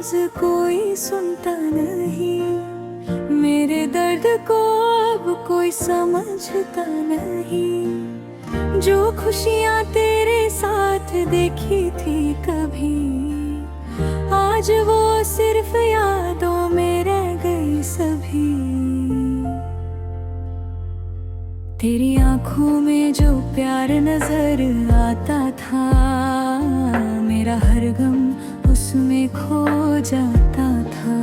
आवाज कोई सुनता नहीं, मेरे दर्द को अब कोई समझता नहीं। जो खुशियाँ तेरे साथ देखी थी कभी, आज वो सिर्फ यादों में रह गई सभी। तेरी आंखों में जो प्यार नजर आता था, मेरा हर गम उसमें खो जाता था।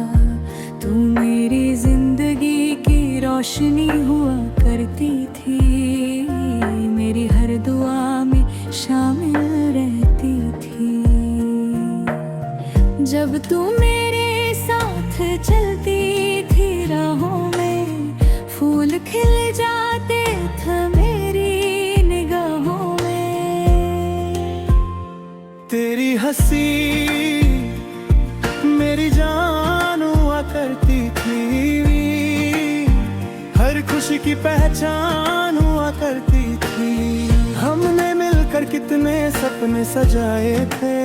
तू मेरी जिंदगी की रोशनी हुआ करती थी, मेरी हर दुआ में शामिल रहती थी। जब तू मेरे साथ चलती थी राहों में, फूल खिल जाते थे मेरी निगाहों में। तेरी हंसी मेरी जान हुआ करती थी, हर खुशी की पहचान हुआ करती थी। हमने मिलकर कितने सपने सजाए थे,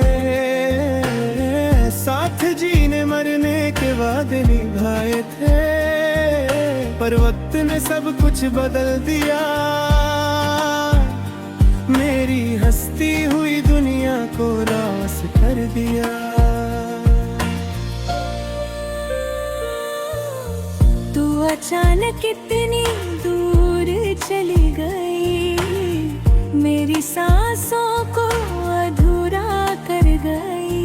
साथ जीने मरने के वादे निभाए थे। पर वक्त ने सब कुछ बदल दिया, मेरी हंसती हुई दुनिया को रास कर दिया। तू अचानक इतनी दूर चली गई, मेरी सांसों को अधूरा कर गई।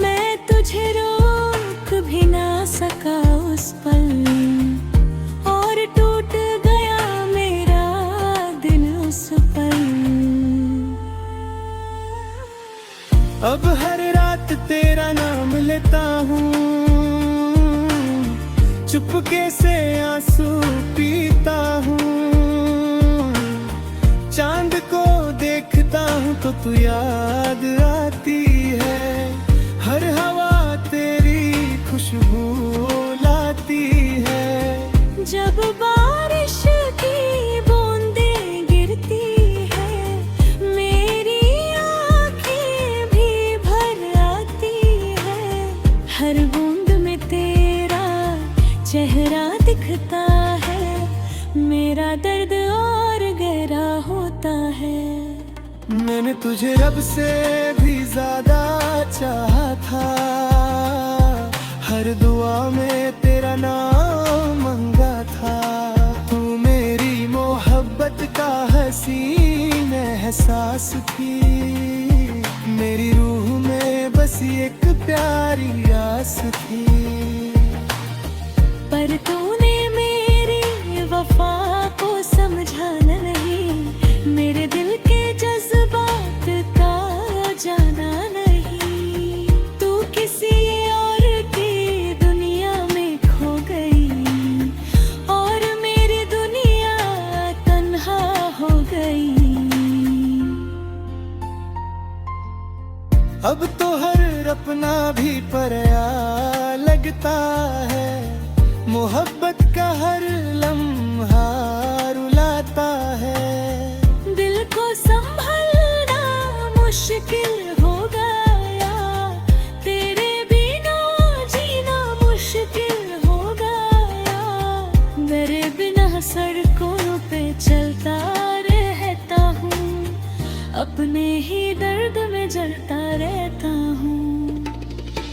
मैं तुझे रोक भी ना सका उस पल, और टूट गया मेरा दिल उस पल। अब हर रात तेरा नाम लेता हूँ, चुपके से आंसू पीता हूँ। चांद को देखता हूँ तो तू याद आती है, हर हवा तेरी खुशबू लाती है। जब बारिश की बूंदें गिरती है, मेरी आँखें भी भर आती है। हर बूंद में तेरा चेहरा दिखता है, मेरा दर्द और गहरा होता है। मैंने तुझे रब से भी ज्यादा चाहा था, हर दुआ में तेरा नाम मांगा था। तू मेरी मोहब्बत का हसीन एहसास थी, मेरी रूह में बस एक प्यारी आस थी। पर तूने मेरी वफा को समझा नहीं, मेरे दिल के जज्बात का जाना नहीं। तू किसी और की दुनिया में खो गई, और मेरी दुनिया तन्हा हो गई। अब तो हर अपना भी पराया लगता है, मोहब्बत का हर लम्हा रुलाता है। दिल को संभलना मुश्किल हो गया, तेरे बिना जीना मुश्किल हो गया। मेरे बिना सड़कों पे चलता रहता हूँ, अपने ही दर्द में जलता रहता हूँ।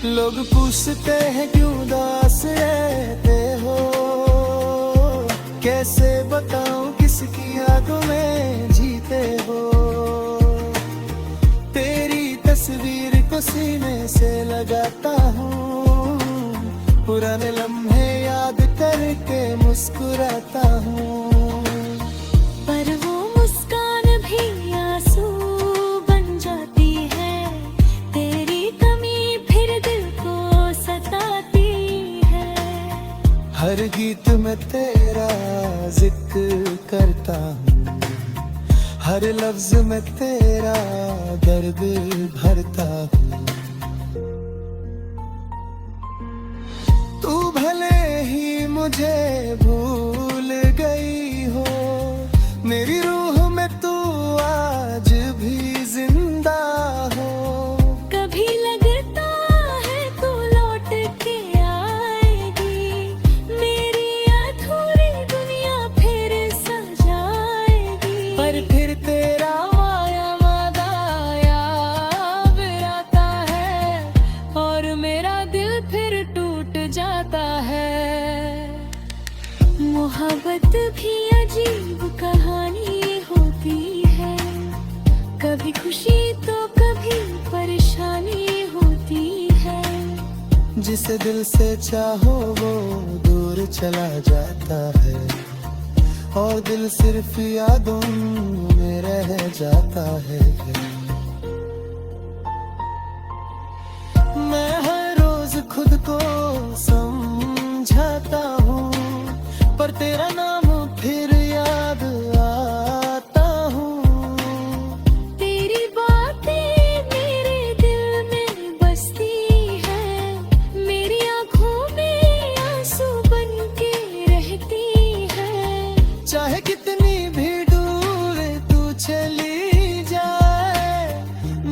लोग पूछते हैं क्यों उदास रहते हो, कैसे बताऊं किसकी यादों में जीते हो। तेरी तस्वीर को सीने से लगाता हूँ, पुराने लम्हे याद करके मुस्कुराता हूँ। पर वो मुस्कान भी आंसू बन जाती है, तेरी कमी फिर दिल को सताती है। हर गीत में तेरा जिक्र करता हूँ, हर लफ्ज में तेरा दर्द भरता हूँ। तू भले ही मुझे भूल गई हो, मेरी रूह में तू आज भी जिंदा हो। कभी लगता है मोहब्बत भी अजीब कहानी होती है, कभी खुशी तो कभी परेशानी होती है। जिसे दिल से चाहो वो दूर चला जाता है, और दिल सिर्फ यादों में रह जाता है। मैं हर रोज खुद को समझाता हूँ, पर तेरा नाम फिर याद आता हूँ। तेरी बातें मेरे दिल में बसती है, मेरी आँखों में आंसू बन के रहती है। चाहे कितनी भी दूर तू चली जाए,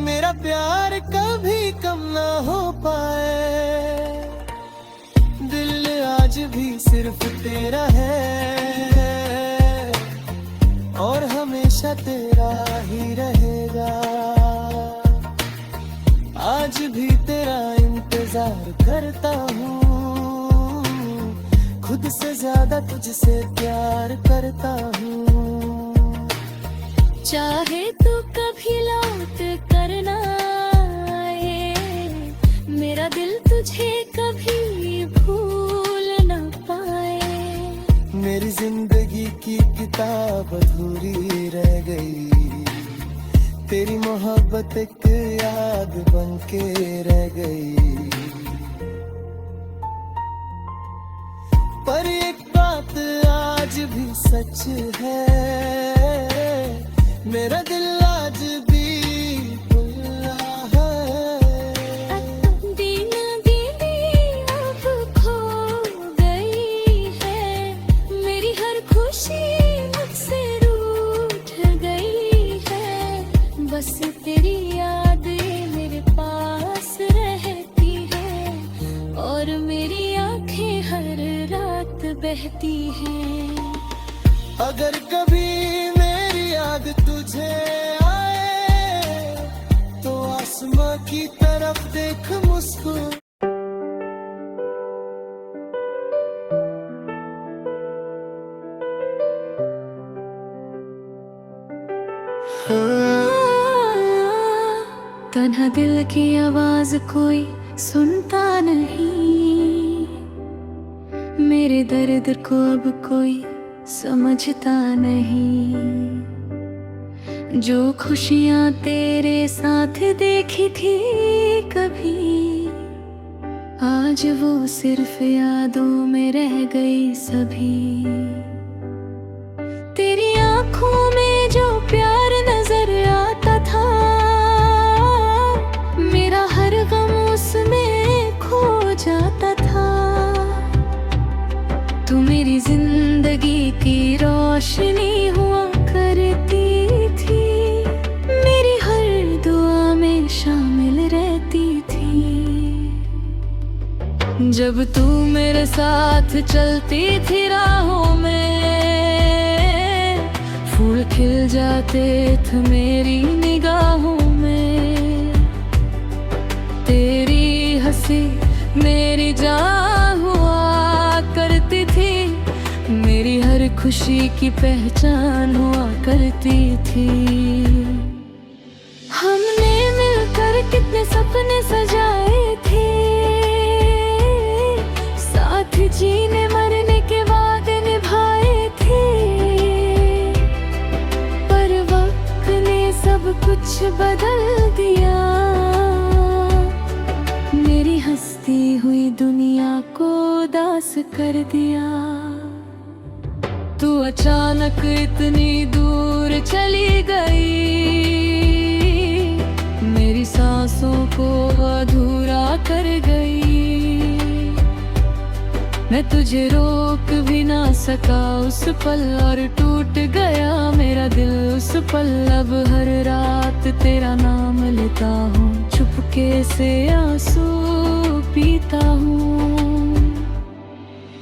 मेरा प्यार कभी कम ना हो पाए। दिल आज भी सिर्फ तेरा है, और हमेशा तेरा ही रहेगा। आज भी तेरा इंतजार करता हूँ, खुद से ज्यादा तुझसे प्यार करता हूँ। चाहे तू कभी लौट करना आए, मेरा दिल तुझे कभी भूल न पाए। मेरी जिंदगी की किताब अधूरी रह गई, तेरी मोहब्बत एक याद बन के रह गई। पर एक बात आज भी सच है, मेरा दिल आज भी खुला है। दिन दीदी अब खो गई है, मेरी हर खुशी मुझसे रूठ गई है। बस तेरी याद मेरे पास रहती है, और मेरी आंखें हर रात बहती हैं। अगर कभी मेरी याद तुझे आए, तो आसमां की तरफ देख मुस्कुरा। तन्हा दिल की आवाज कोई सुनता नहीं, मेरे दर्द को अब कोई समझता नहीं। जो खुशियाँ तेरे साथ देखी थी कभी, आज वो सिर्फ यादों में रह गई सभी। तेरी आँखों में जो प्यार नजर आता था, मेरा हर गम उसमें खो जाता था। तू मेरी जिंदगी की रोशनी हुआ करती थी, मेरी हर दुआ में शामिल रहती थी। जब तू मेरे साथ चलती थी राहों में, फूल खिल जाते थे मेरी निगाहों में। तेरी हंसी मेरी जान हुआ करती थी, मेरी हर खुशी की पहचान हुआ करती थी। हमने मिलकर कितने सपने सजाए थे, साथ जीने मरने के वादे निभाए थे। पर वक्त ने सब कुछ बदल दिया, मेरी हंसती हुई दुनिया को उदास कर दिया। तू अचानक इतनी दूर चली गई, मेरी सांसों को अधूरा कर गई। मैं तुझे रोक भी ना सका उस पल, और टूट गया मेरा दिल उस पल। अब हर रात तेरा नाम लेता हूँ, चुपके से आंसू पीता हूँ।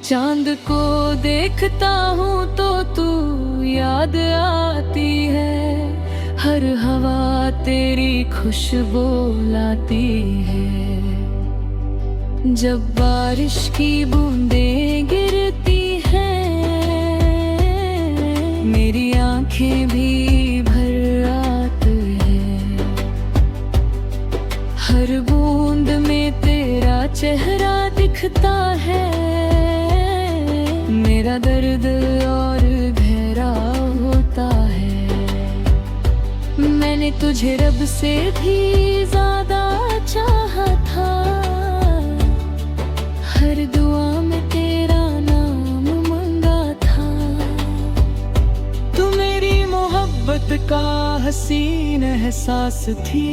चांद को देखता हूँ तो तू याद आती है, हर हवा तेरी खुशबू लाती है। जब बारिश की बूंदें गिरती हैं, मेरी आंखें भी भर आती है, हर बूंद में तेरा चेहरा दिखता है। मेरा दर्द और गहरा होता है, मैंने तुझे रब से भी ज्यादा चाहा था। हर दुआ में तेरा नाम मांगा था। तू मेरी मोहब्बत का हसीन एहसास थी,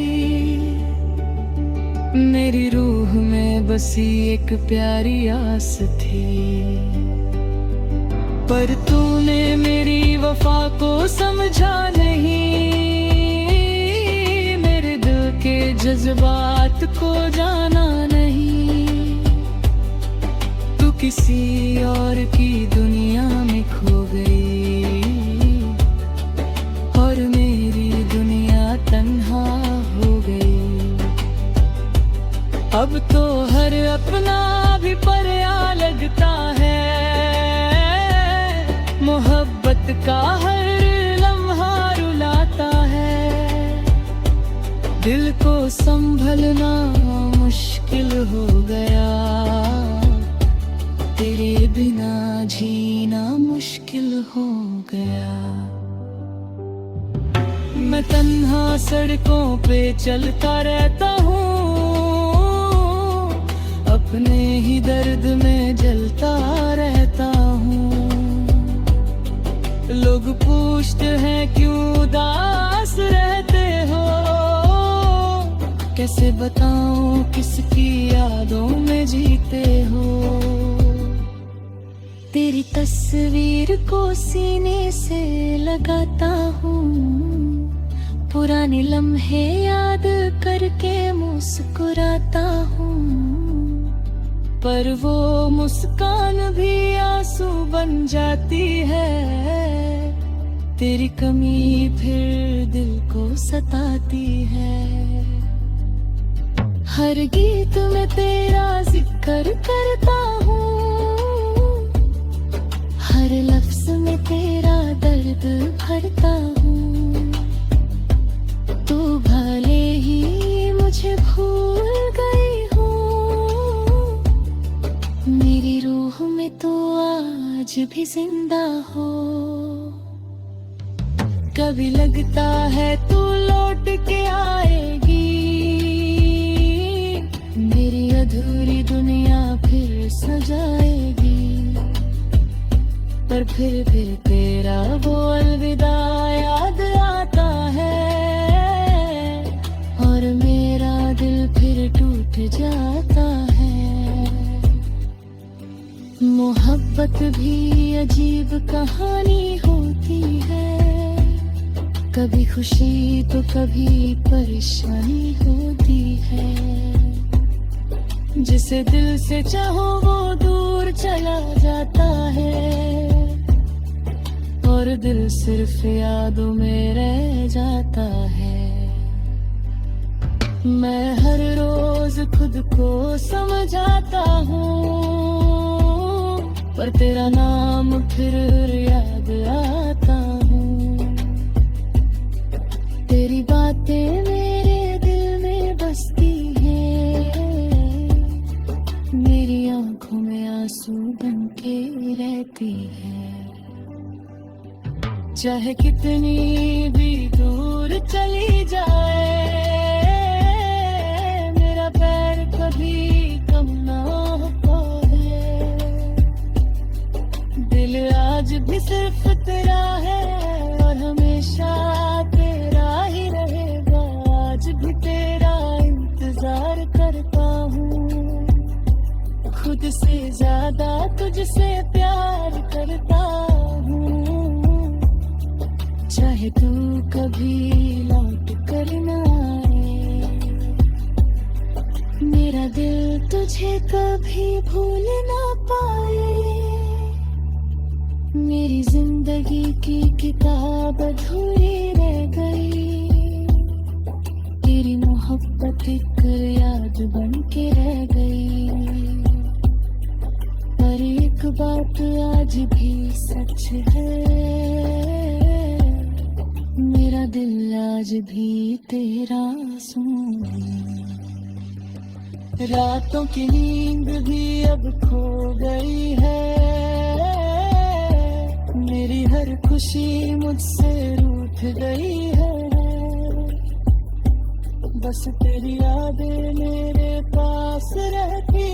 मेरी रूह में बसी एक प्यारी आस थी। पर तूने मेरी वफा को समझा नहीं, मेरे दिल के जज्बात को जाना नहीं। तू किसी और की दुनिया में खो गई और मेरी दुनिया तन्हा हो गई। अब तो हर अपना भी पराया लगता है, मोहब्बत का हर लम्हा रुलाता है। दिल को संभलना मुश्किल हो गया, तेरे बिना जीना मुश्किल हो गया। मैं तन्हा सड़कों पे चलता रहता हूँ, अपने ही दर्द में जलता रहता हूँ। लोग पूछते हैं क्यों उदास रहते हो, कैसे बताऊं किसकी यादों में जीते हो। तेरी तस्वीर को सीने से लगाता हूँ, पुराने लम्हे याद करके मुस्कुराता हूँ। पर वो मुस्कान भी आंसू बन जाती है, तेरी कमी फिर दिल को सताती है। हर गीत में तेरा जिक्र करता हूँ, हर लफ्ज में तेरा दर्द भरता हूँ। तू भले ही मुझे भूल गई हो, मेरी रूह में तो आज भी जिंदा हो। कभी लगता है तू लौट के आएगी, मेरी अधूरी दुनिया फिर सजाएगी। पर फिर तेरा वो अलविदा याद आता है, और मेरा दिल फिर टूट जाता है। मोहब्बत भी अजीब कहानी होती है, कभी खुशी तो कभी परेशानी होती है। जिसे दिल से चाहो वो दूर चला जाता है, और दिल सिर्फ यादों में रह जाता है। मैं हर रोज खुद को समझाता हूँ, पर तेरा नाम फिर याद आता हूँ। तेरी बातें मेरे दिल में बसती हैं, मेरी आंखों में आंसू बन के रहती है। चाहे कितनी भी दूर चली जाए, मेरा पैर कभी कम ना हो पाए। दिल आज भी सिर्फ तेरा है, और हमेशा तेरा ही रहेगा। आज भी तेरा इंतजार करता हूँ, खुद से ज्यादा तुझसे प्यार करता हूँ। चाहे तू कभी लौट कर न आए, मेरा दिल तुझे कभी भूल ना पाए। मेरी जिंदगी की किताब अधूरी रह गई, तेरी मोहब्बत एक याद बन के रह गई। पर एक बात आज भी सच है, दिल आज भी तेरा सुन। रातों की नींद भी अब खो गई है, मेरी हर खुशी मुझसे रूठ गई है। बस तेरी यादें मेरे पास रहती